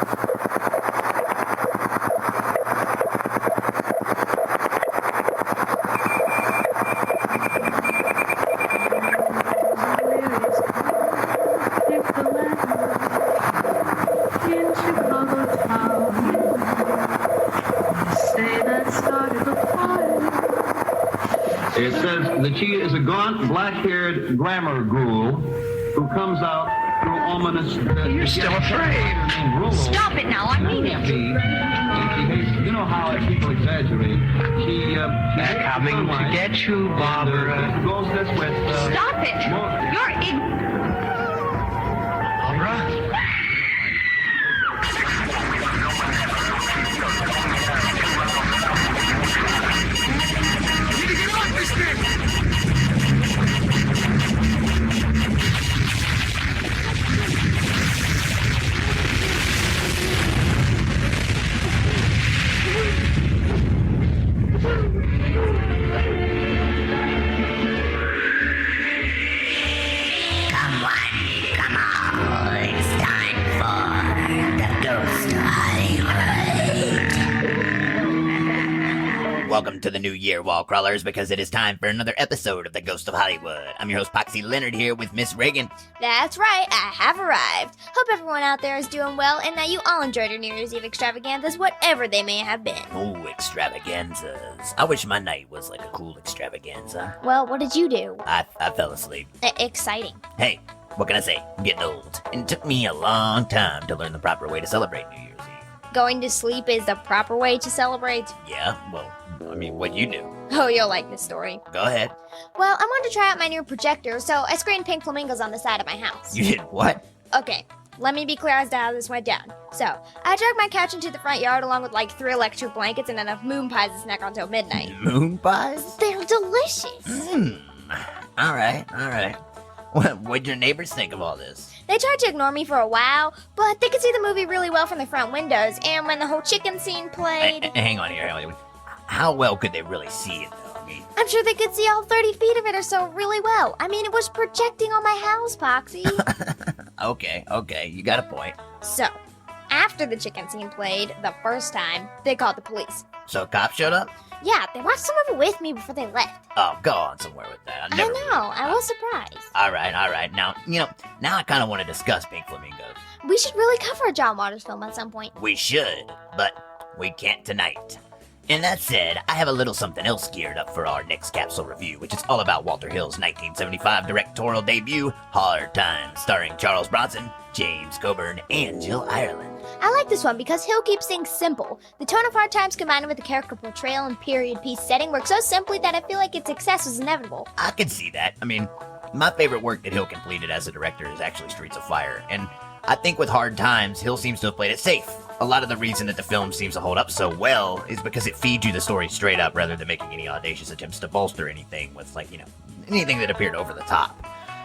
It says that she is a gaunt, black-haired glamour ghoul who comes out through ominous... You're still afraid. Stop it now, I mean it. You know how people exaggerate. They're coming to get you, Barbara. Goes this with... Stop it! You're Barbara? Welcome to the new year, wall crawlers, because it is time for another episode of The Ghost of Hollywood. I'm your host, Poxy Leonard, here with Miss Ragan. That's right, I have arrived. Hope everyone out there is doing well and that you all enjoyed your New Year's Eve extravaganzas, whatever they may have been. Ooh, extravaganzas. I wish my night was like a cool extravaganza. Well, what did you do? I fell asleep. Exciting. Hey, what can I say? I'm getting old. And it took me a long time to learn the proper way to celebrate New Year's Eve. Going to sleep is the proper way to celebrate? Yeah, well, I mean, what'd you do? Oh, you'll like this story. Go ahead. Well, I wanted to try out my new projector, so I screened pink flamingos on the side of my house. You did what? Okay, let me be clear as to how this went down. So, I dragged my couch into the front yard along with like 3 electric blankets and enough moon pies to snack until midnight. Moon pies? They're delicious. Alright. What'd your neighbors think of all this? They tried to ignore me for a while, but they could see the movie really well from the front windows, and when the whole chicken scene played... Hang on here. How well could they really see it, though? I mean... I'm sure they could see all 30 feet of it or so really well. I mean, it was projecting on my house, Poxy. Okay, you got a point. So, after the chicken scene played the first time, they called the police. So cops showed up? Yeah, they watched some of it with me before they left. Oh, go on somewhere with that. I know, I was surprised. Alright. Now I kind of want to discuss Pink Flamingos. We should really cover a John Waters film at some point. We should, but we can't tonight. And that said, I have a little something else geared up for our next capsule review, which is all about Walter Hill's 1975 directorial debut, Hard Times, starring Charles Bronson, James Coburn, and Jill Ireland. I like this one because Hill keeps things simple. The tone of Hard Times combined with the character portrayal and period piece setting work so simply that I feel like its success was inevitable. I can see that. I mean, my favorite work that Hill completed as a director is actually Streets of Fire, and I think with Hard Times, Hill seems to have played it safe. A lot of the reason that the film seems to hold up so well is because it feeds you the story straight up rather than making any audacious attempts to bolster anything with, anything that appeared over the top.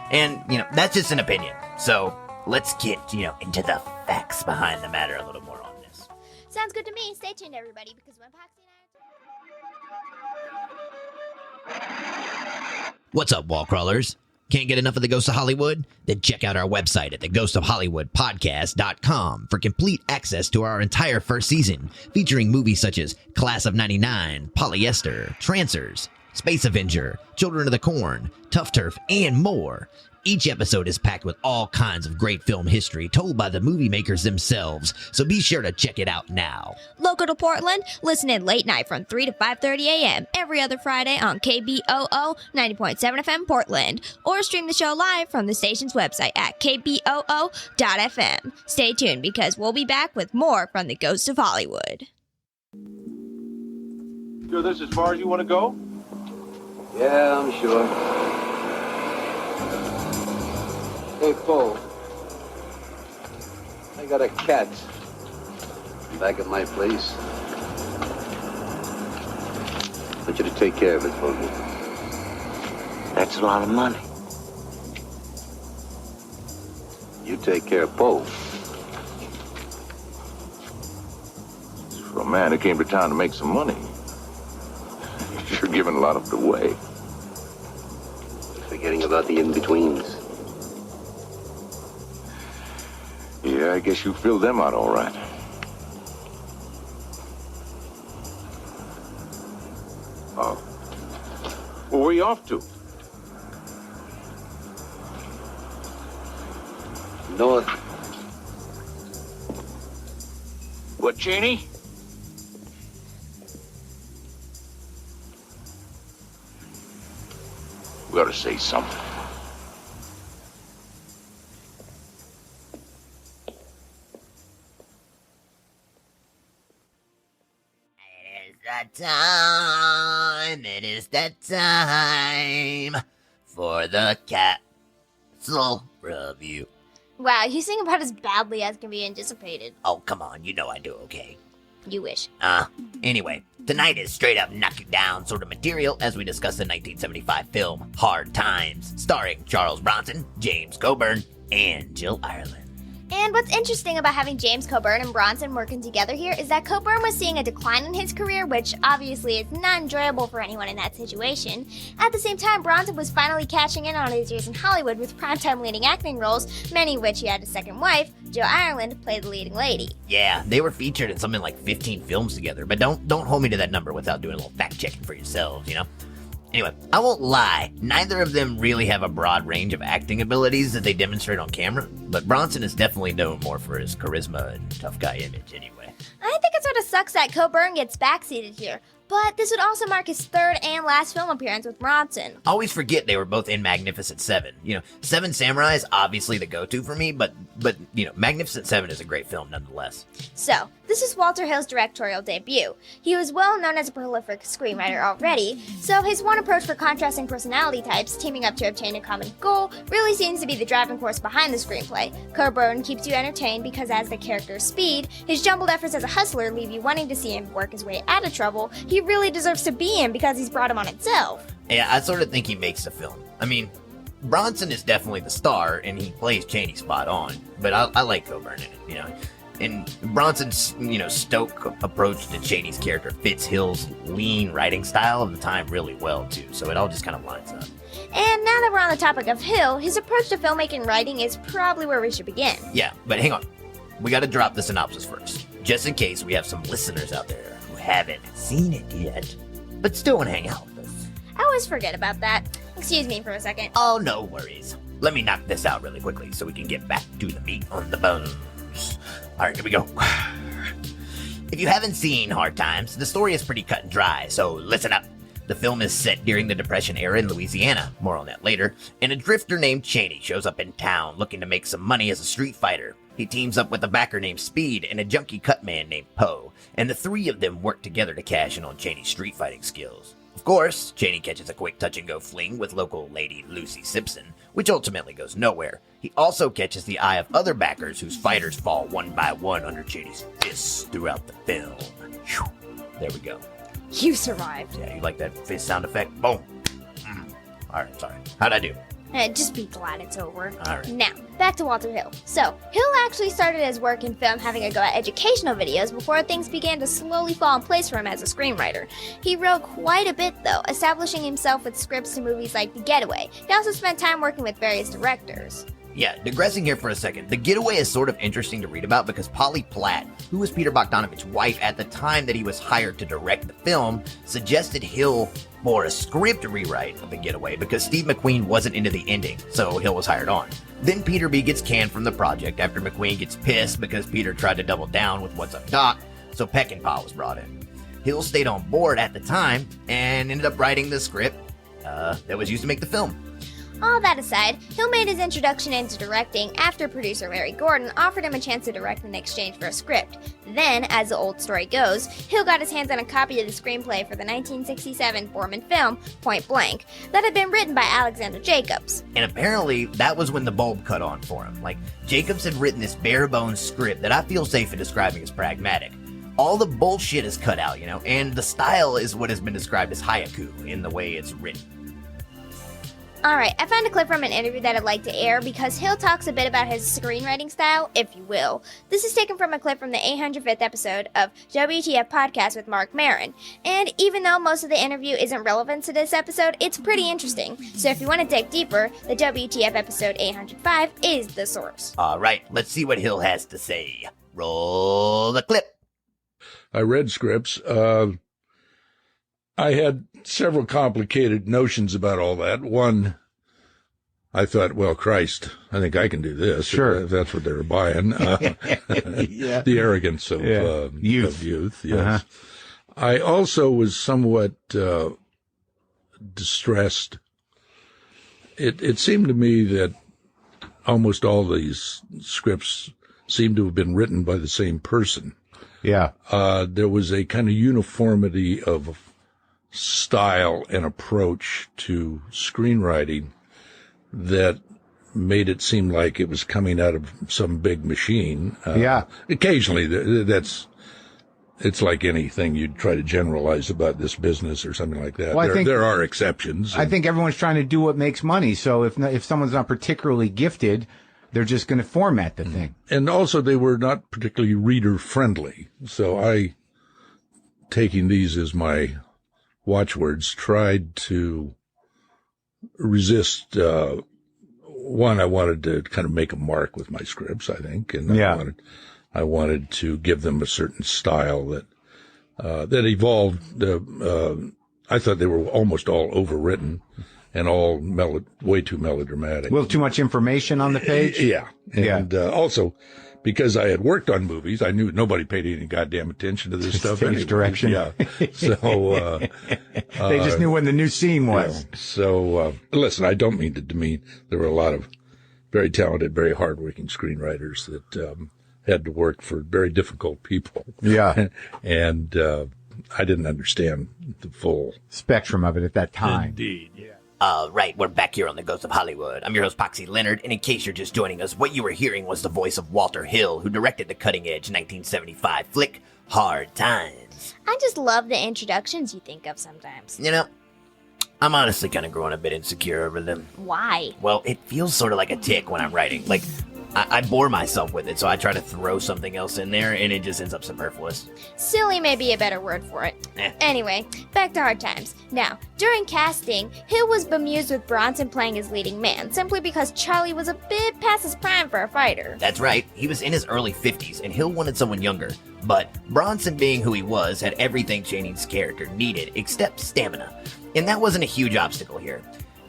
And, that's just an opinion. So, let's get, into the facts behind the matter a little more on this. Sounds good to me. Stay tuned, everybody, because when Poxy and I... What's up, wall crawlers? Can't get enough of The Ghost of Hollywood? Then check out our website at theghostofhollywoodpodcast.com for complete access to our entire first season, featuring movies such as Class of 99, Polyester, Trancers, Space Avenger, Children of the Corn, Tough Turf, and more. Each episode is packed with all kinds of great film history told by the movie makers themselves, so be sure to check it out now. Local to Portland, listen in late night from 3 to 5:30 a.m. every other Friday on KBOO 90.7 FM Portland, or stream the show live from the station's website at kboo.fm. Stay tuned because we'll be back with more from the Ghost of Hollywood. Sure this is as far as you want to go? Yeah, I'm sure. Hey, Paul. I got a cat back at my place. I want you to take care of it for me. That's a lot of money. You take care of Poe. For a man who came to town to make some money, you're giving a lot of it away. Forgetting about the in-betweens. Yeah, I guess you filled them out all right. Oh. Well, where are you off to? North. What, Cheney? We ought to say something. It is that time for the Castle Review. Wow, you sing about as badly as can be anticipated. Oh, come on, you know I do okay. You wish. Anyway, tonight is straight up knock you down sort of material as we discuss the 1975 film Hard Times, starring Charles Bronson, James Coburn, and Jill Ireland. And what's interesting about having James Coburn and Bronson working together here is that Coburn was seeing a decline in his career, which obviously is not enjoyable for anyone in that situation. At the same time, Bronson was finally catching in on his years in Hollywood with primetime leading acting roles, many of which he had his second wife, Jill Ireland, play the leading lady. Yeah, they were featured in something like 15 films together, but don't hold me to that number without doing a little fact checking for yourselves, you know? Anyway, I won't lie, neither of them really have a broad range of acting abilities that they demonstrate on camera, but Bronson is definitely known more for his charisma and tough guy image anyway. I think it sort of sucks that Coburn gets backseated here, but this would also mark his third and last film appearance with Bronson. Always forget they were both in Magnificent Seven. You know, Seven Samurai is obviously the go-to for me, but you know, Magnificent Seven is a great film nonetheless. So, this is Walter Hill's directorial debut. He was well known as a prolific screenwriter already, so his one approach for contrasting personality types, teaming up to obtain a common goal, really seems to be the driving force behind the screenplay. Coburn keeps you entertained because as the character Speed, his jumbled efforts as a hustler leave you wanting to see him work his way out of trouble. He really deserves to be in because he's brought him on himself. Yeah, I sort of think he makes the film. I mean, Bronson is definitely the star, and he plays Cheney spot on, but I like Coburn in it, you know. And Bronson's, stoic approach to Cheney's character fits Hill's lean writing style of the time really well, too, so it all just kind of lines up. And now that we're on the topic of Hill, his approach to filmmaking and writing is probably where we should begin. Yeah, but hang on. We gotta drop the synopsis first, just in case we have some listeners out there who haven't seen it yet, but still want to hang out with us. I always forget about that. Excuse me for a second. Oh, no worries. Let me knock this out really quickly so we can get back to the meat on the bones. Alright, here we go. If you haven't seen Hard Times, the story is pretty cut and dry, so listen up. The film is set during the Depression era in Louisiana, more on that later, and a drifter named Cheney shows up in town looking to make some money as a street fighter. He teams up with a backer named Speed and a junkie cut man named Poe, and the three of them work together to cash in on Cheney's street fighting skills. Of course, Cheney catches a quick touch-and-go fling with local lady Lucy Simpson, which ultimately goes nowhere. He also catches the eye of other backers whose fighters fall one by one under Cheney's fists throughout the film. Whew. There we go. You survived. Yeah, you like that fist sound effect? Boom. Alright, sorry. How'd I do? Just be glad it's over. Alright. Now, back to Walter Hill. So, Hill actually started his work in film having a go at educational videos before things began to slowly fall in place for him as a screenwriter. He wrote quite a bit, though, establishing himself with scripts to movies like The Getaway. He also spent time working with various directors. Yeah, digressing here for a second, The Getaway is sort of interesting to read about because Polly Platt, who was Peter Bogdanovich's wife at the time that he was hired to direct the film, suggested Hill for a script rewrite of The Getaway because Steve McQueen wasn't into the ending, so Hill was hired on. Then Peter B gets canned from the project after McQueen gets pissed because Peter tried to double down with What's Up Doc, so Peckinpah was brought in. Hill stayed on board at the time and ended up writing the script that was used to make the film. All that aside, Hill made his introduction into directing after producer Larry Gordon offered him a chance to direct in exchange for a script. Then, as the old story goes, Hill got his hands on a copy of the screenplay for the 1967 Foreman film, Point Blank, that had been written by Alexander Jacobs. And apparently, that was when the bulb cut on for him. Like, Jacobs had written this bare-bones script that I feel safe in describing as pragmatic. All the bullshit is cut out, and the style is what has been described as haiku in the way it's written. All right, I found a clip from an interview that I'd like to air because Hill talks a bit about his screenwriting style, if you will. This is taken from a clip from the 805th episode of WTF Podcast with Mark Maron. And even though most of the interview isn't relevant to this episode, it's pretty interesting. So if you want to dig deeper, the WTF episode 805 is the source. All right, let's see what Hill has to say. Roll the clip. I read scripts. I had several complicated notions about all that. One, I thought, well, Christ, I think I can do this. Sure. If that's what they were buying. Yeah. The arrogance of Youth. Yes. Uh-huh. I also was somewhat distressed. It seemed to me that almost all these scripts seemed to have been written by the same person. Yeah. There was a kind of uniformity of style and approach to screenwriting that made it seem like it was coming out of some big machine. Occasionally, it's like anything you'd try to generalize about this business or something like that. Well, there are exceptions. I think everyone's trying to do what makes money. So if someone's not particularly gifted, they're just going to format the thing. And also, they were not particularly reader-friendly. So taking these as my watchwords, tried to resist. One, I wanted to kind of make a mark with my scripts, I think. And I wanted to give them a certain style that evolved. I thought they were almost all overwritten and all way too melodramatic. A little too much information on the page? Yeah. And also, because I had worked on movies, I knew nobody paid any goddamn attention to this stuff. Stage direction. Yeah. So, they just knew when the new scene was. So, listen, I don't mean to demean. There were a lot of very talented, very hardworking screenwriters that had to work for very difficult people. Yeah. And I didn't understand the full spectrum of it at that time. Indeed, yeah. Right, we're back here on the Ghost of Hollywood. I'm your host, Poxy Leonard, and in case you're just joining us, what you were hearing was the voice of Walter Hill, who directed the cutting-edge 1975 flick, Hard Times. I just love the introductions you think of sometimes. You know, I'm honestly kind of growing a bit insecure over them. Why? Well, it feels sort of like a tick when I'm writing. Like, I bore myself with it, so I try to throw something else in there, and it just ends up superfluous. Silly may be a better word for it. Anyway, back to Hard Times. Now, during casting, Hill was bemused with Bronson playing his leading man, simply because Charlie was a bit past his prime for a fighter. That's right. He was in his early 50s, and Hill wanted someone younger. But Bronson, being who he was, had everything Chaney's character needed, except stamina. And that wasn't a huge obstacle here.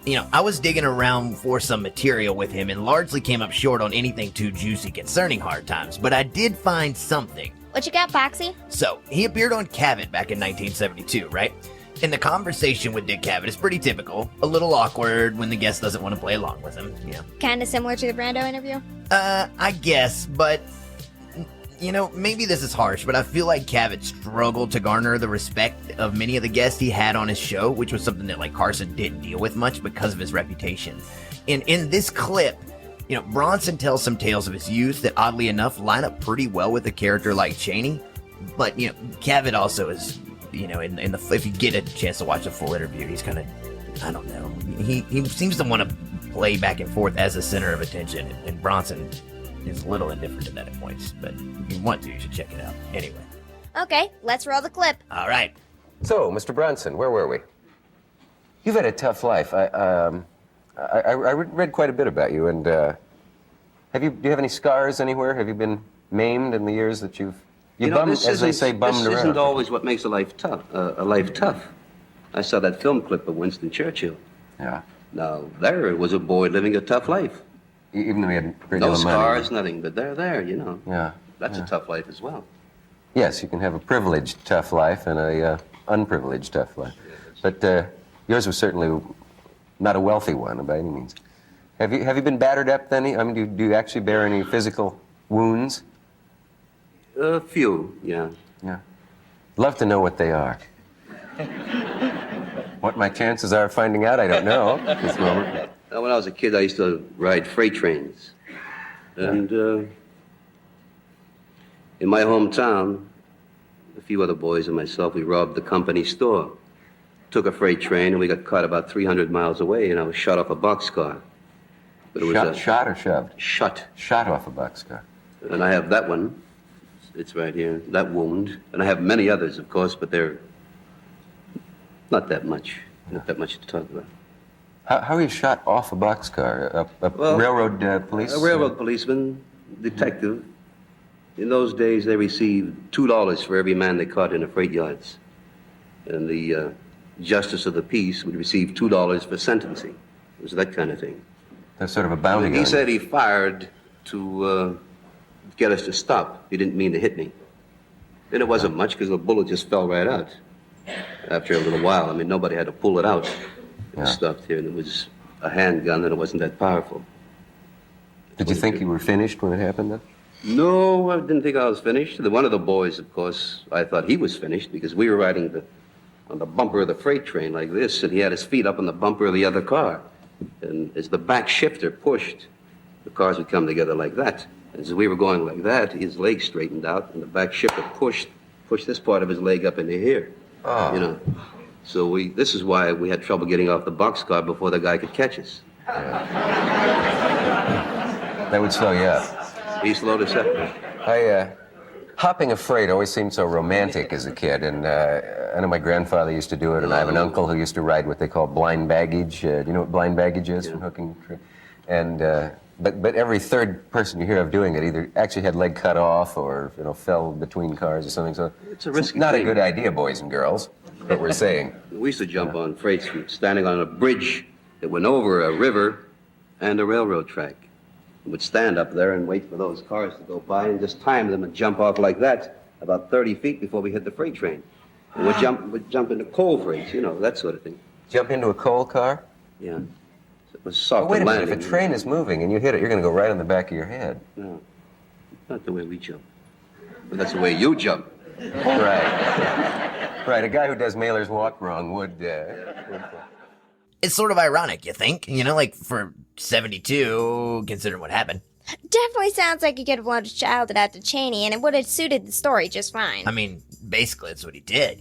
You know, I was digging around for some material with him and largely came up short on anything too juicy concerning Hard Times, but I did find something. What you got, Poxy? So, he appeared on Cavett back in 1972, right? And the conversation with Dick Cavett is pretty typical. A little awkward when the guest doesn't want to play along with him, yeah. Kinda similar to the Brando interview? I guess, but... You know, maybe this is harsh, but I feel like Cavett struggled to garner the respect of many of the guests he had on his show, which was something that, like, Carson didn't deal with much because of his reputation. And in this clip, you know, Bronson tells some tales of his youth that, oddly enough, line up pretty well with a character like Chaney. But, you know, Cavett also is, you know, if you get a chance to watch the full interview, he's kind of, I don't know, he seems to want to play back and forth as the center of attention, and Bronson is a little indifferent to that at points, but if you want to, you should check it out. Anyway. Okay, let's roll the clip. All right. So, Mr. Bronson, where were we? You've had a tough life. I read quite a bit about you, and do you have any scars anywhere? Have you been maimed in the years that you've bummed, as they say, bummed around? This isn't always what makes a life tough. I saw that film clip of Winston Churchill. Yeah. Now, there was a boy living a tough life. Even though he had a great deal No of money. scars, nothing, but they're there, you know. Yeah. That's a tough life as well. Yes, you can have a privileged tough life and a unprivileged tough life. But yours was certainly not a wealthy one by any means. Have you been battered up then? I mean, do you actually bear any physical wounds? A few, yeah. Yeah. Love to know what they are. What my chances are of finding out, I don't know at this moment. When I was a kid, I used to ride freight trains. And in my hometown, a few other boys and myself, we robbed the company store. took a freight train, and we got caught about 300 miles away, and I was shot off a boxcar. But it was Shot or shoved? Shot. Shot off a boxcar. And I have that one. It's right here, that wound. And I have many others, of course, but they're not that much. Not that much to talk about. How are you shot off a boxcar? Well, railroad police? A railroad policeman, detective. In those days, they received $2 for every man they caught in the freight yards. And the justice of the peace would receive $2 for sentencing. It was that kind of thing. That's sort of a bounty gun. He said he fired to get us to stop. He didn't mean to hit me. And it wasn't much because the bullet just fell right out after a little while. I mean, nobody had to pull it out. It stopped here, and it was a handgun, and it wasn't that powerful. Did you think you were finished when it happened, then? No, I didn't think I was finished. One of the boys, of course, I thought he was finished because we were riding on the bumper of the freight train like this, and he had his feet up on the bumper of the other car. And as the back shifter pushed, the cars would come together like that. As we were going like that, his leg straightened out, and the back shifter pushed this part of his leg up into here. Oh. You know. So this is why we had trouble getting off the boxcar before the guy could catch us. That would slow you up. He slowed us up. Hopping a freight always seemed so romantic as a kid, and I know my grandfather used to do it, and I have an uncle who used to ride what they call blind baggage. Do you know what blind baggage is from hooking? And but every third person you hear of doing it either actually had leg cut off or fell between cars or something. So it's a risky not thing. a good idea, boys and girls. What we're saying. We used to jump on freights from standing on a bridge that went over a river and a railroad track. We would stand up there and wait for those cars to go by and just time them and jump off like that about 30 feet before we hit the freight train. And we'd jump into coal freights, that sort of thing. Jump into a coal car? Yeah. It was soft But wait a minute, landing. if a train is moving and you hit it, you're going to go right on the back of your head. No, not the way we jump. But that's the way you jump. Right. Right, a guy who does Mailer's Walk wrong would It's sort of ironic, you think? Like for 72, considering what happened. Definitely sounds like he could have loaned his childhood out to Cheney, and it would have suited the story just fine. I mean, basically, that's what he did,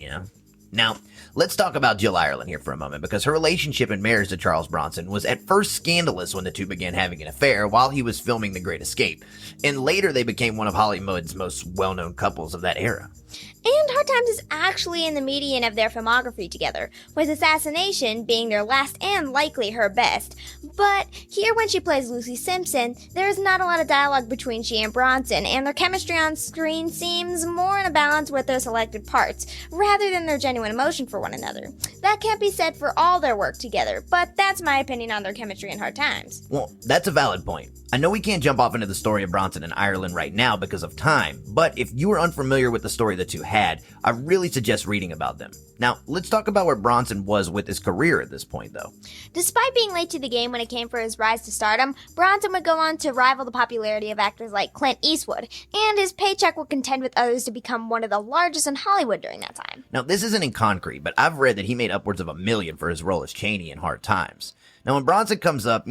Now, let's talk about Jill Ireland here for a moment, because her relationship and marriage to Charles Bronson was at first scandalous when the two began having an affair while he was filming The Great Escape, and later they became one of Hollywood's most well-known couples of that era. And Hard Times is actually in the median of their filmography together, with Assassination being their last and likely her best. But here when she plays Lucy Simpson, there is not a lot of dialogue between she and Bronson, and their chemistry on screen seems more in a balance with their selected parts, rather than their genuine emotion for one another. That can't be said for all their work together, but that's my opinion on their chemistry in Hard Times. Well, that's a valid point. I know we can't jump off into the story of Bronson and Ireland right now because of time, but if you are unfamiliar with the story the two had, I really suggest reading about them. Now, let's talk about where Bronson was with his career at this point, though. Despite being late to the game when it came for his rise to stardom, Bronson would go on to rival the popularity of actors like Clint Eastwood, and his paycheck would contend with others to become one of the largest in Hollywood during that time. Now, this isn't in concrete, but I've read that he made upwards of $1 million for his role as Cheney in Hard Times. Now, when Bronson comes up,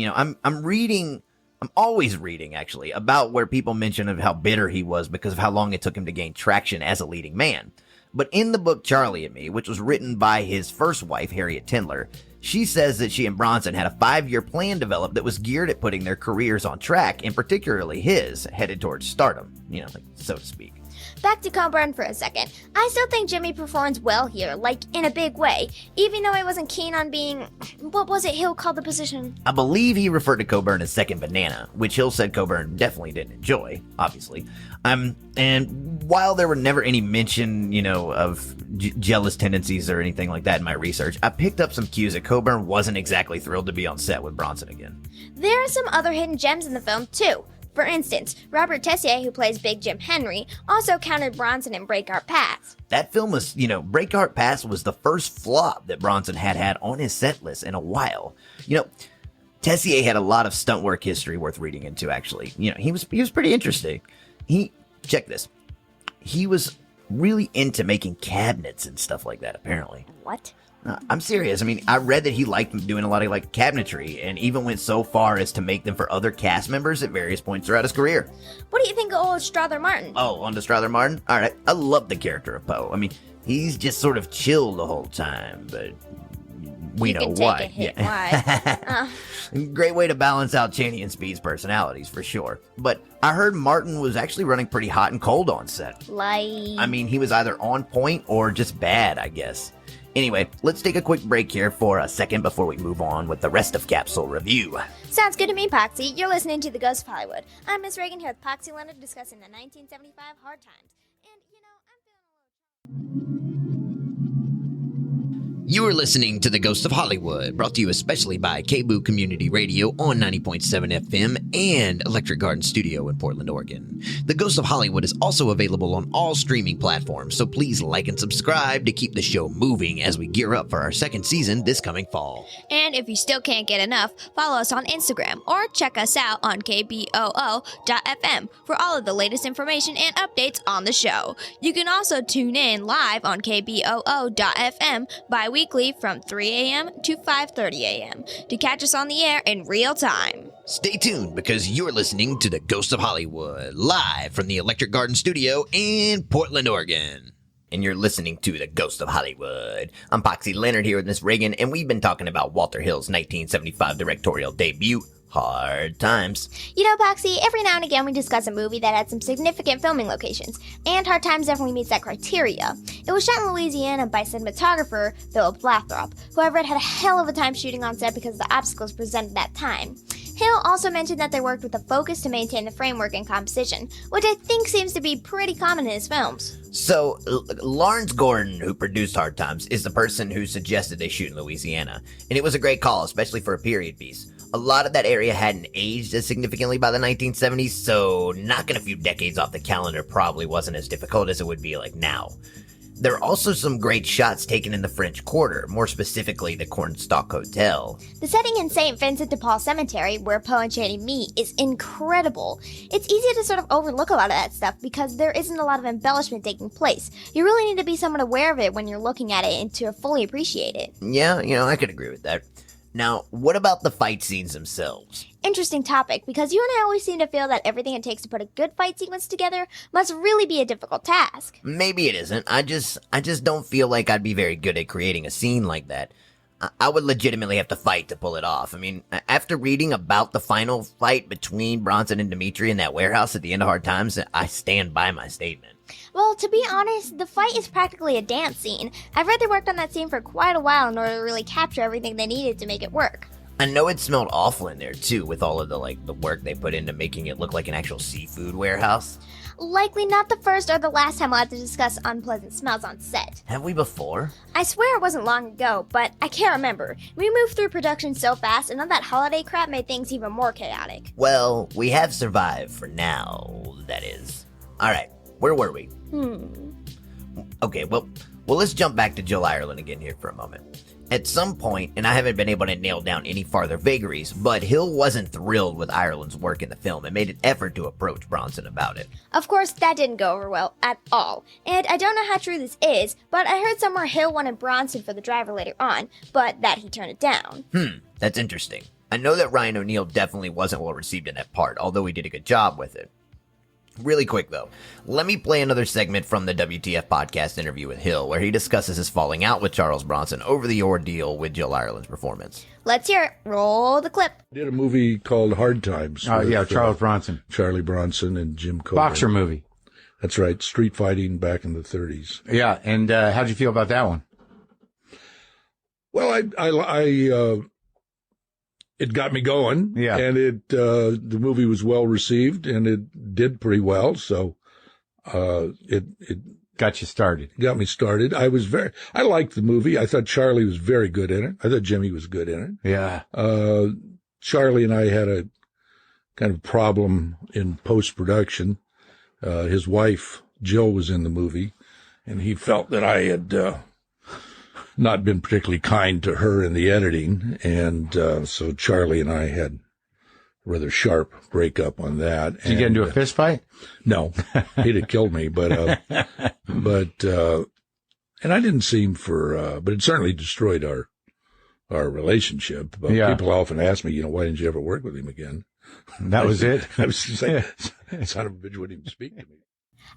I'm always reading, actually, about where people mention of how bitter he was because of how long it took him to gain traction as a leading man. But in the book Charlie and Me, which was written by his first wife, Harriet Tindler, she says that she and Bronson had a 5-year plan developed that was geared at putting their careers on track, and particularly his, headed towards stardom, so to speak. Back to Coburn for a second. I still think Jimmy performs well here, in a big way, even though I wasn't keen on being... What was it Hill called the position? I believe he referred to Coburn as second banana, which Hill said Coburn definitely didn't enjoy, obviously. And while there were never any mention, of jealous tendencies or anything like that in my research, I picked up some cues that Coburn wasn't exactly thrilled to be on set with Bronson again. There are some other hidden gems in the film, too. For instance, Robert Tessier, who plays Big Jim Henry, also countered Bronson in Breakheart Pass. That film was, Breakheart Pass was the first flop that Bronson had on his set list in a while. Tessier had a lot of stunt work history worth reading into, actually. He was pretty interesting. Check this. He was really into making cabinets and stuff like that, apparently. What? I'm serious. I read that he liked doing a lot of cabinetry and even went so far as to make them for other cast members at various points throughout his career. What do you think of old Strother Martin? Oh, on to Strother Martin? Alright, I love the character of Poe. He's just sort of chill the whole time, but we you know can take why. a hit. Why? Great way to balance out Chaney and Speed's personalities, for sure. But I heard Martin was actually running pretty hot and cold on set. I mean, he was either on point or just bad, I guess. Anyway, let's take a quick break here for a second before we move on with the rest of Capsule Review. Sounds good to me, Poxy. You're listening to The Ghost of Hollywood. I'm Miss Ragan here with Poxy Leonard discussing the 1975 Hard Times. And, I'm feeling a little... You are listening to The Ghost of Hollywood, brought to you especially by KBOO Community Radio on 90.7 FM and Electric Garden Studio in Portland, Oregon. The Ghost of Hollywood is also available on all streaming platforms, so please like and subscribe to keep the show moving as we gear up for our second season this coming fall. And if you still can't get enough, follow us on Instagram or check us out on kboo.fm for all of the latest information and updates on the show. You can also tune in live on kboo.fm bi-weekly from 3 a.m. to 5:30 a.m. to catch us on the air in real time. Stay tuned because you're listening to The Ghost of Hollywood, live from the Electric Garden Studio in Portland, Oregon. And you're listening to The Ghost of Hollywood. I'm Poxy Leonard here with Miss Ragan, and we've been talking about Walter Hill's 1975 directorial debut, Hard Times. You know, Poxy, every now and again we discuss a movie that had some significant filming locations, and Hard Times definitely meets that criteria. It was shot in Louisiana by cinematographer Philip Lathrop, who I've read had a hell of a time shooting on set because of the obstacles presented at that time. Hill also mentioned that they worked with a focus to maintain the framework and composition, which I think seems to be pretty common in his films. So, Lawrence Gordon, who produced Hard Times, is the person who suggested they shoot in Louisiana, and it was a great call, especially for a period piece. A lot of that area hadn't aged as significantly by the 1970s, so knocking a few decades off the calendar probably wasn't as difficult as it would be like now. There are also some great shots taken in the French Quarter, more specifically the Cornstalk Hotel. The setting in St. Vincent de Paul Cemetery, where Poe and Chaney meet, is incredible. It's easy to sort of overlook a lot of that stuff because there isn't a lot of embellishment taking place. You really need to be somewhat aware of it when you're looking at it and to fully appreciate it. Yeah, I could agree with that. Now, what about the fight scenes themselves? Interesting topic, because you and I always seem to feel that everything it takes to put a good fight sequence together must really be a difficult task. Maybe it isn't. I just don't feel like I'd be very good at creating a scene like that. I would legitimately have to fight to pull it off. I mean, after reading about the final fight between Bronson and Dimitri in that warehouse at the end of Hard Times, I stand by my statement. Well, to be honest, the fight is practically a dance scene. I've read they worked on that scene for quite a while in order to really capture everything they needed to make it work. I know it smelled awful in there, too, with all of the work they put into making it look like an actual seafood warehouse. Likely not the first or the last time we'll have to discuss unpleasant smells on set. Have we before? I swear it wasn't long ago, but I can't remember. We moved through production so fast, and all that holiday crap made things even more chaotic. Well, we have survived for now, that is. Alright, where were we? Okay, well, let's jump back to Jill Ireland again here for a moment. At some point, and I haven't been able to nail down any farther vagaries, but Hill wasn't thrilled with Ireland's work in the film and made an effort to approach Bronson about it. Of course, that didn't go over well at all. And I don't know how true this is, but I heard somewhere Hill wanted Bronson for the driver later on, but that he turned it down. That's interesting. I know that Ryan O'Neal definitely wasn't well received in that part, although he did a good job with it. Really quick, though, let me play another segment from the WTF podcast interview with Hill, where he discusses his falling out with Charles Bronson over the ordeal with Jill Ireland's performance. Let's hear it. Roll the clip. I did a movie called Hard Times. Oh, yeah, with, Charles Bronson. Charlie Bronson and Jim Coburn. Boxer movie. That's right, street fighting back in the 30s. Yeah, and how'd you feel about that one? Well, it got me going. Yeah. And the movie was well received and it did pretty well. So, it got you started. Got me started. I liked the movie. I thought Charlie was very good in it. I thought Jimmy was good in it. Yeah. Charlie and I had a kind of problem in post-production. His wife, Jill, was in the movie and he felt that I had, not been particularly kind to her in the editing, and so Charlie and I had a rather sharp breakup on that. Did you get into a fist fight? No, he'd have killed me, but and I didn't seem but it certainly destroyed our relationship. But people often ask me, why didn't you ever work with him again? That was it. I was just saying, son of a bitch wouldn't even speak to me.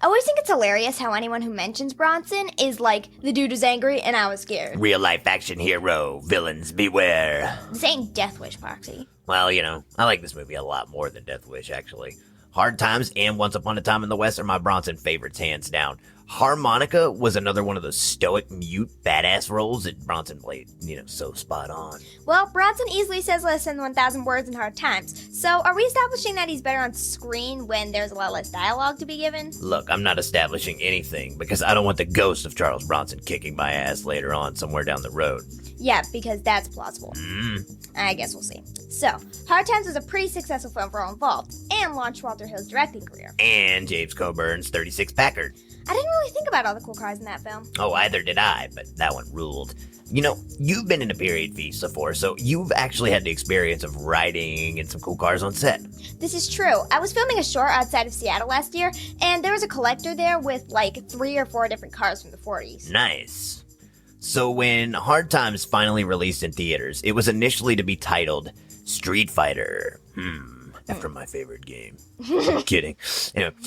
I always think it's hilarious how anyone who mentions Bronson is like, the dude is angry and I was scared. Real life action hero, villains beware. This ain't Death Wish, Poxy. Well, I like this movie a lot more than Death Wish, actually. Hard Times and Once Upon a Time in the West are my Bronson favorites, hands down. Harmonica was another one of those stoic, mute, badass roles that Bronson played, so spot on. Well, Bronson easily says less than 1,000 words in Hard Times. So are we establishing that he's better on screen when there's a lot less dialogue to be given? Look, I'm not establishing anything because I don't want the ghost of Charles Bronson kicking my ass later on somewhere down the road. Yeah, because that's plausible. I guess we'll see. So, Hard Times was a pretty successful film for all involved, and launched Walter Hill's directing career. And James Coburn's 36 Packard. I didn't really think about all the cool cars in that film. Oh, either did I, but that one ruled. You've been in a period piece before, so you've actually had the experience of riding in some cool cars on set. This is true. I was filming a short outside of Seattle last year, and there was a collector there with like 3 or 4 different cars from the 40s. Nice. So when Hard Times finally released in theaters, it was initially to be titled Street Fighter. After my favorite game. I'm kidding.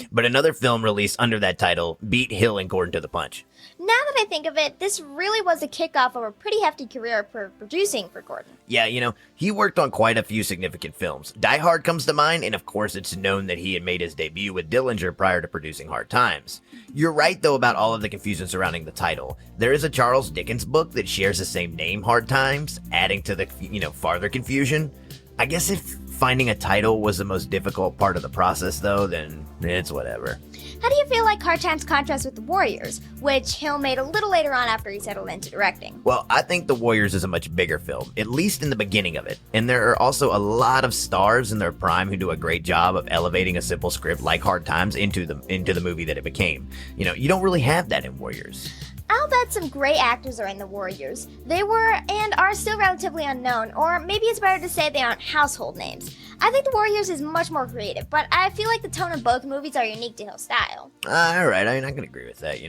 But another film released under that title beat Hill and Gordon to the punch. Now that I think of it, this really was the kickoff of a pretty hefty career producing for Gordon. Yeah, he worked on quite a few significant films. Die Hard comes to mind, and of course it's known that he had made his debut with Dillinger prior to producing Hard Times. You're right, though, about all of the confusion surrounding the title. There is a Charles Dickens book that shares the same name, Hard Times, adding to the, farther confusion. I guess if finding a title was the most difficult part of the process, though, then it's whatever. How do you feel like Hard Times contrasts with The Warriors, which Hill made a little later on after he settled into directing? Well, I think The Warriors is a much bigger film, at least in the beginning of it. And there are also a lot of stars in their prime who do a great job of elevating a simple script like Hard Times into the movie that it became. You don't really have that in Warriors. I'll bet some great actors are in The Warriors. They were and are still relatively unknown, or maybe it's better to say they aren't household names. I think The Warriors is much more creative, but I feel like the tone of both movies are unique to Hill's style. Alright, I can agree with that,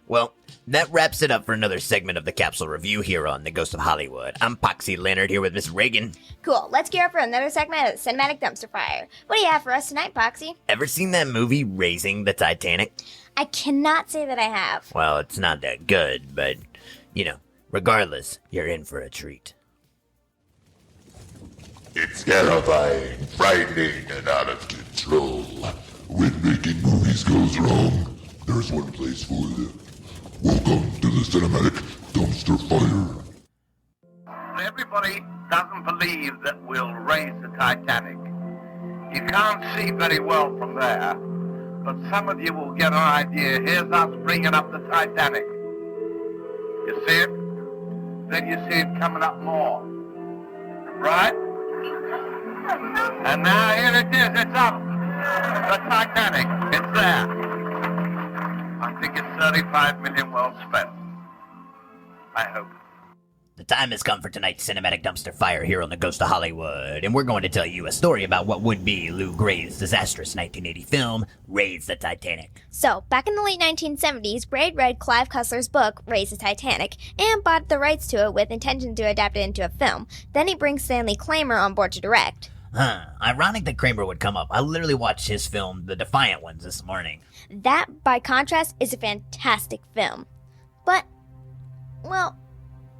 Well, that wraps it up for another segment of the Capsule Review here on The Ghost of Hollywood. I'm Poxy Leonard here with Miss Ragan. Cool, let's gear up for another segment of the Cinematic Dumpster Fire. What do you have for us tonight, Poxy? Ever seen that movie, Raising the Titanic? I cannot say that I have. Well, it's not that good, but, regardless, you're in for a treat. It's terrifying, frightening, and out of control. When making movies goes wrong, there's one place for them. Welcome to the Cinematic Dumpster Fire. Everybody doesn't believe that we'll raise the Titanic. You can't see very well from there, but some of you will get an idea. Here's us bringing up the Titanic. You see it? Then you see it coming up more. Right? And now here it is. It's up. The Titanic. It's there. I think it's 35 million well spent. I hope. The time has come for tonight's Cinematic Dumpster Fire here on The Ghost of Hollywood, and we're going to tell you a story about what would be Lou Gray's disastrous 1980 film, Raise the Titanic. So, back in the late 1970s, Gray read Clive Cussler's book, Raise the Titanic, and bought the rights to it with intention to adapt it into a film. Then he brings Stanley Kramer on board to direct. Ironic that Kramer would come up. I literally watched his film, The Defiant Ones, this morning. That, by contrast, is a fantastic film. But, well,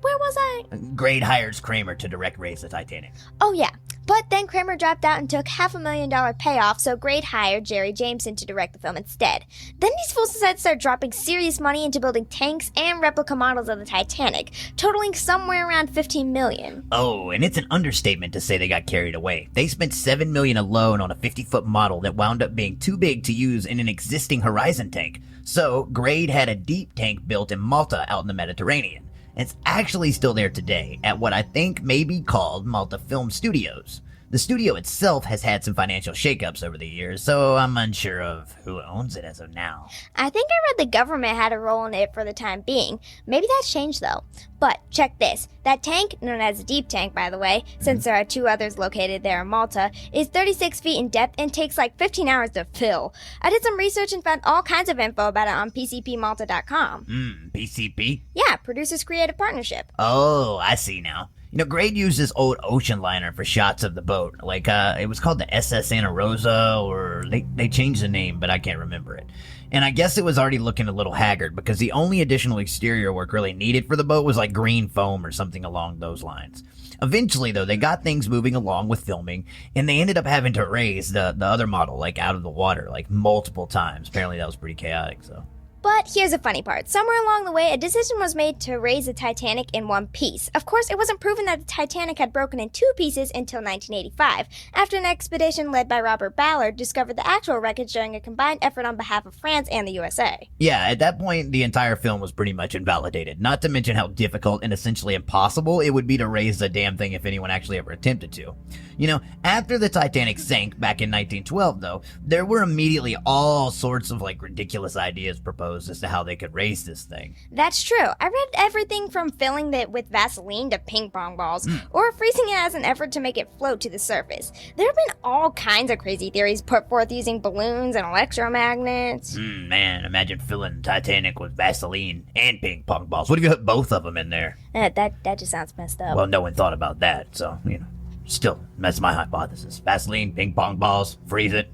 where was I? Gray hires Kramer to direct Raise the Titanic. Oh, yeah. But then Kramer dropped out and took $500,000 payoff, so Gray hired Jerry Jameson to direct the film instead. Then these fools decided to start dropping serious money into building tanks and replica models of the Titanic, totaling somewhere around $15 million. Oh, and it's an understatement to say they got carried away. They spent $7 million alone on a 50-foot model that wound up being too big to use in an existing Horizon tank. So, Gray had a deep tank built in Malta out in the Mediterranean. It's actually still there today at what I think may be called Malta Film Studios. The studio itself has had some financial shakeups over the years, so I'm unsure of who owns it as of now. I think I read the government had a role in it for the time being. Maybe that's changed though. But check this. That tank, known as a deep tank by the way, since there are 2 others located there in Malta, is 36 feet in depth and takes like 15 hours to fill. I did some research and found all kinds of info about it on PCPmalta.com. PCP? Yeah, Producers Creative Partnership. Oh, I see now. You know, Grade used this old ocean liner for shots of the boat. Like, it was called the SS Santa Rosa, or they changed the name, but I can't remember it. And I guess it was already looking a little haggard because the only additional exterior work really needed for the boat was like green foam or something along those lines. Eventually, though, they got things moving along with filming, and they ended up having to raise the other model, like, out of the water, like, multiple times. Apparently that was pretty chaotic, so... But here's the funny part. Somewhere along the way, a decision was made to raise the Titanic in one piece. Of course, it wasn't proven that the Titanic had broken in two pieces until 1985, after an expedition led by Robert Ballard discovered the actual wreckage during a combined effort on behalf of France and the USA. Yeah, at that point, the entire film was pretty much invalidated, not to mention how difficult and essentially impossible it would be to raise the damn thing if anyone actually ever attempted to. You know, after the Titanic sank back in 1912, though, there were immediately all sorts of, like, ridiculous ideas proposed as to how they could raise this thing. That's true. I read everything from filling it with Vaseline to ping pong balls, or freezing it as an effort to make it float to the surface. There have been all kinds of crazy theories put forth using balloons and electromagnets. Man, imagine filling Titanic with Vaseline and ping pong balls. What if you put both of them in there? That just sounds messed up. Well, no one thought about that, so, you know, still, that's my hypothesis. Vaseline, ping pong balls, freeze it,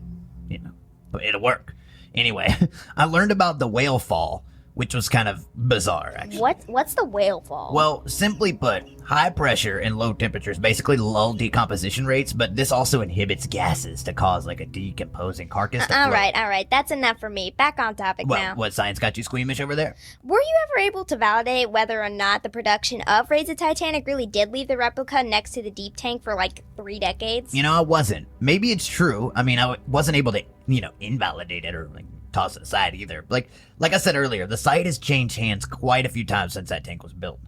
you know, but it'll work. Anyway, I learned about the whale fall, which was kind of bizarre, actually. What's the whale fall? Well, simply put, high pressure and low temperatures basically lull decomposition rates, but this also inhibits gases to cause, like, a decomposing carcass to float. All right, that's enough for me. Back on topic now. What science got you squeamish over there? Were you ever able to validate whether or not the production of Raise the Titanic really did leave the replica next to the deep tank for, like, 3 decades? You know, I wasn't. Maybe it's true. I mean, I wasn't able to, you know, invalidate it or, like, toss it aside either. Like I said earlier, the site has changed hands quite a few times since that tank was built.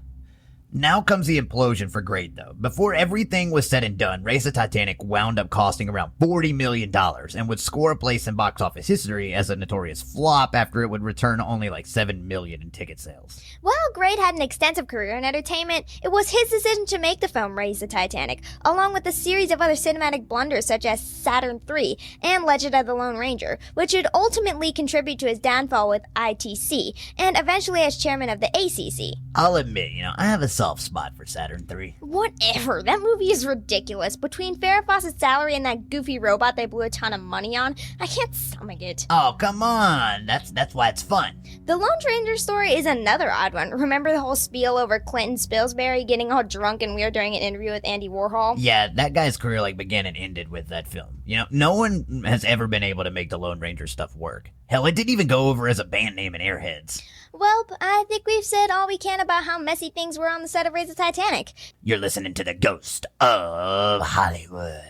Now comes the implosion for Grade, though. Before everything was said and done, Race the Titanic wound up costing around $40 million and would score a place in box office history as a notorious flop after it would return only like $7 million in ticket sales. While Grade had an extensive career in entertainment, it was his decision to make the film Raise the Titanic, along with a series of other cinematic blunders such as Saturn III and Legend of the Lone Ranger, which would ultimately contribute to his downfall with ITC, and eventually as chairman of the ACC. I'll admit, you know, I have a soft spot for Saturn III. Whatever, that movie is ridiculous. Between Farrah Fawcett's salary and that goofy robot they blew a ton of money on, I can't stomach it. Oh, come on. That's why it's fun. The Lone Ranger story is another odd one. Remember the whole spiel over Clinton Spilsbury getting all drunk and weird during an interview with Andy Warhol? Yeah, that guy's career like began and ended with that film. You know, no one has ever been able to make the Lone Ranger stuff work. Hell, it didn't even go over as a band name in Airheads. Well, I think we've said all we can about how messy things were on the set of Raise the Titanic. You're listening to the Ghost of Hollywood.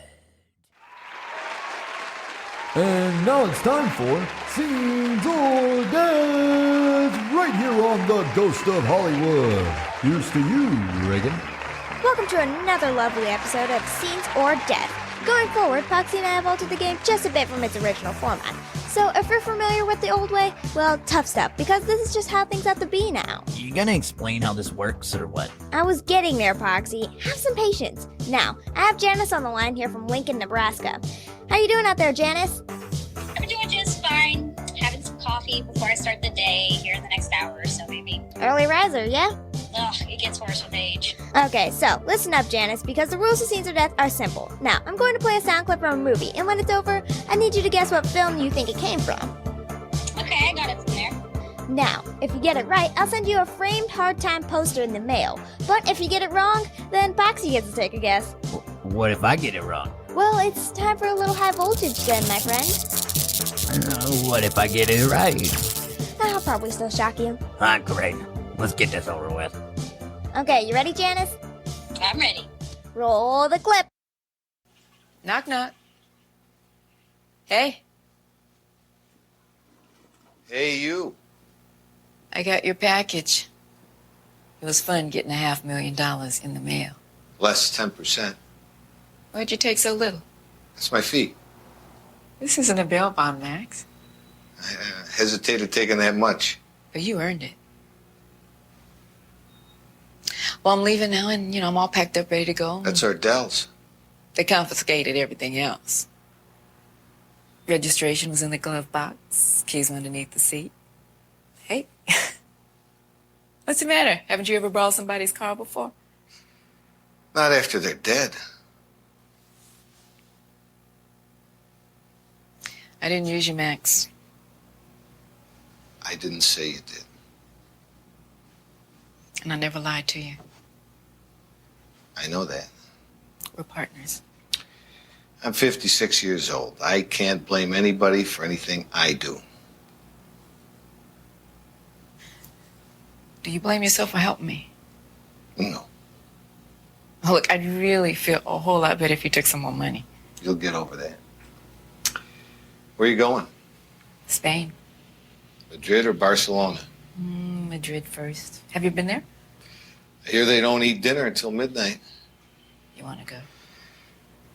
And now it's time for Scenes or Death, right here on the Ghost of Hollywood. Here's to you, Reagan. Welcome to another lovely episode of Scenes or Death. Going forward, Poxy and I have altered the game just a bit from its original format. So if you're familiar with the old way, well, tough stuff, because this is just how things have to be now. You gonna explain how this works, or what? I was getting there, Poxy. Have some patience. Now, I have Janice on the line here from Lincoln, Nebraska. How you doing out there, Janice? I'm doing just fine. Having some coffee before I start the day here in the next hour or so, maybe. Early riser, yeah? Ugh, it gets worse with age. Okay, so listen up, Janice, because the rules of Scenes of Death are simple. Now, I'm going to play a sound clip from a movie, and when it's over, I need you to guess what film you think it came from. Okay, I got it from there. Now, if you get it right, I'll send you a framed Hard Time poster in the mail. But if you get it wrong, then Poxy gets to take a guess. What if I get it wrong? Well, it's time for a little high voltage then, my friend. What if I get it right? That'll probably still shock you. Great. Let's get this over with. Okay, you ready, Janice? I'm ready. Roll the clip. Knock, knock. Hey. Hey, you. I got your package. It was fun getting $500,000 in the mail. Less 10%. Why'd you take so little? That's my fee. This isn't a bail bond, Max. I hesitated taking that much. But you earned it. Well, I'm leaving now, and, I'm all packed up, ready to go. That's Ardell's. They confiscated everything else. Registration was in the glove box. Keys were underneath the seat. Hey. What's the matter? Haven't you ever borrowed somebody's car before? Not after they're dead. I didn't use you, Max. I didn't say you did. And I never lied to you. I know that. We're partners. I'm 56 years old. I can't blame anybody for anything I do. Do you blame yourself for helping me? No. Oh, look, I'd really feel a whole lot better if you took some more money. You'll get over that. Where are you going? Spain. Madrid or Barcelona? Madrid first. Have you been there? I hear they don't eat dinner until midnight. You want to go?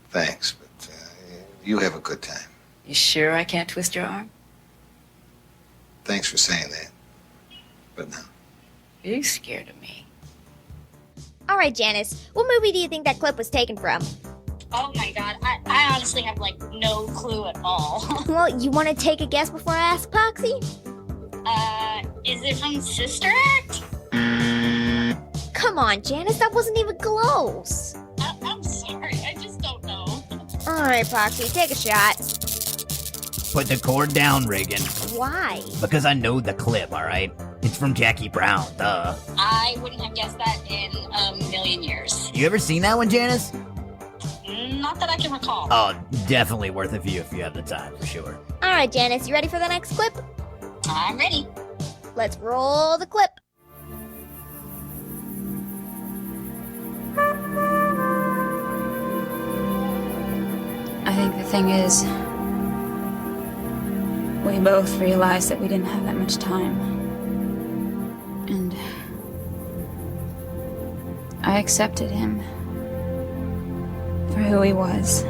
Thanks, but you have a good time. You sure I can't twist your arm? Thanks for saying that. But no. Are you scared of me? All right, Janice, what movie do you think that clip was taken from? Oh my god, I honestly have like no clue at all. Well, you want to take a guess before I ask Poxy? Is it from Sister Act? Come on, Janice, that wasn't even close. I'm sorry, I just don't know. All right, Poxy, take a shot. Put the cord down, Reagan. Why? Because I know the clip, all right? It's from Jackie Brown, duh. I wouldn't have guessed that in a million years. You ever seen that one, Janice? Not that I can recall. Oh, definitely worth a view if you have the time, for sure. All right, Janice, you ready for the next clip? I'm ready. Let's roll the clip. I think the thing is, we both realized that we didn't have that much time. And I accepted him for who he was.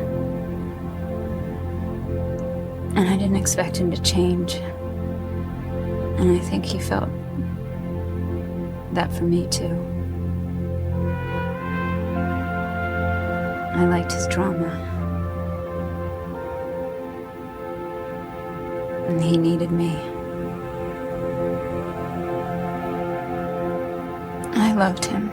And I didn't expect him to change. And I think he felt that for me too. I liked his drama. And he needed me. I loved him.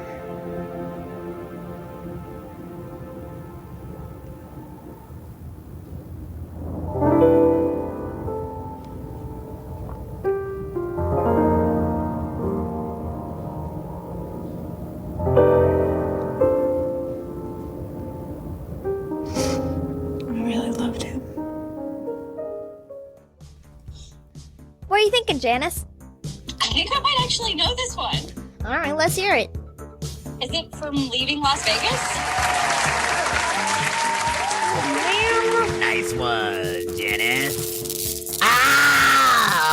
What are you thinking, Janice? I think I might actually know this one. All right, let's hear it. Is it from Leaving Las Vegas? Nice one, Janice. Ah!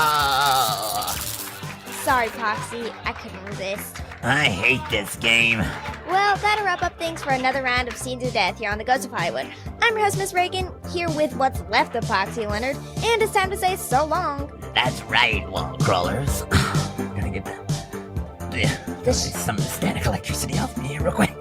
Sorry, Poxy, I couldn't resist. I hate this game. Well, that'll wrap up things for another round of Scenes of Death here on the Ghost of Hollywood. I'm your host, Miss Reagan, here with what's left of Poxy Leonard, and it's time to say so long. That's right, wall crawlers. Gotta get some static electricity off me here real quick.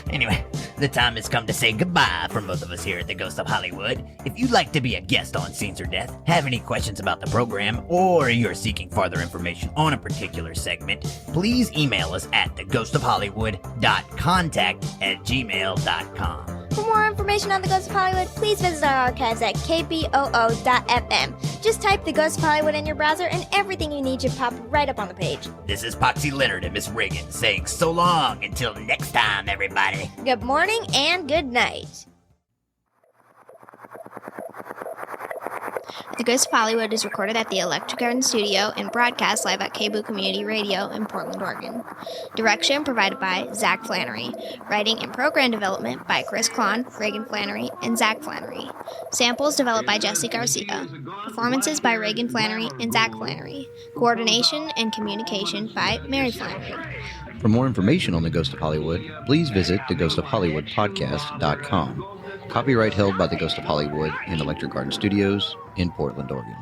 Anyway, the time has come to say goodbye from both of us here at the Ghost of Hollywood. If you'd like to be a guest on Scenes or Death, have any questions about the program, or you're seeking further information on a particular segment, please email us at theghostoфhollywood.contact@gmail.com. For more information on the Ghost of Hollywood, please visit our archives at kboo.fm. Just type the Ghost of Hollywood in your browser and everything you need should pop right up on the page. This is Poxy Leonard and Miss Reagan saying so long until next time, everybody. Good morning and good night. The Ghost of Hollywood is recorded at the Electric Garden Studio and broadcast live at KBOO Community Radio in Portland, Oregon. Direction provided by Zach Flannery. Writing and program development by Chris Klon, Reagan Flannery, and Zach Flannery. Samples developed by Jesse Garcia. Performances by Reagan Flannery and Zach Flannery. Coordination and communication by Mary Flannery. For more information on the Ghost of Hollywood, please visit theghostoфhollywoodpodcast.com. Copyright held by the Ghost of Hollywood in Electric Garden Studios in Portland, Oregon.